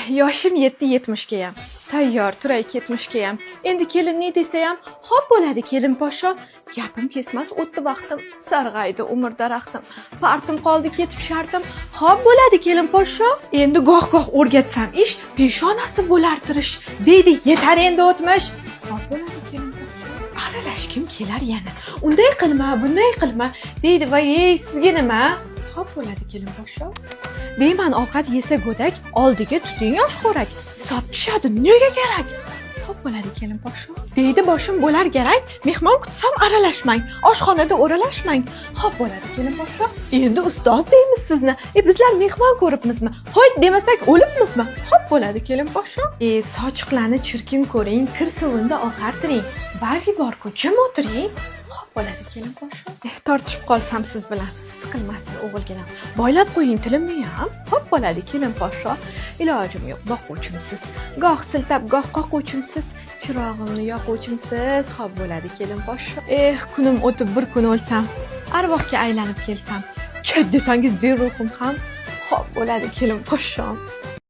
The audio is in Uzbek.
Yoshim yetdi 70 gayam. Tayyor turay ketmishgayam. Endi kelin ne desayam, xo'p bo'ladi kelin poshsho. Gapim kesmas o'tdi vaqtim, sarg'aydi umr daraxtim. Partim qoldi ketib shartim. Xo'p bo'ladi kelin poshsho. Endi goh-goh o'rgatsam ish, peshonasi bo'lartirish. Deydi yetar endi o'tmish. Xo'p bo'ladi kelin poshsho. Aralashkim kelar yana. Unday qilma, bunday qilma. Deydi va ey sizga nima? Xo'p bo'ladi kelin poshsho. Beyman ovqat yesa go'dak, oldiga tuting yoshxo'rak. Hisob tushadi, nega kerak? Xo'p bo'ladi kelin poshsho. Deydi boshim bo'lar kerak, mehmon kutsam aralashmang, oshxonada o'ralashmang. Xo'p bo'ladi kelin poshsho. Endi ustoz deymiz sizni. Bizlar mehmon ko'ribmizmi? Ho'y demasak o'libmizmi? Xo'p bo'ladi kelin poshsho. Sochiqlarni chirkin ko'ring, kir suvunda oqartiring. Balki bor-ku jim o'tiring. Xo'p bo'ladi kelin poshsho. Tortishib qolsam siz bilan. Qilmasin o'g'ilginam. Boylab qo'ying tilimni ham. Xo'p bo'ladi kelin poshsho. Ilojim yo'q, boquvchimsiz. Goh siltab, goh qoquvchimsiz. Chirog'imni yoquvchimsiz. Xo'p bo'ladi kelin poshsho. Kunim o'tib bir kun o'lsam, arvohga aylanib kelsam, chet desangiz der ruhim ham. Xo'p bo'ladi kelin poshshom.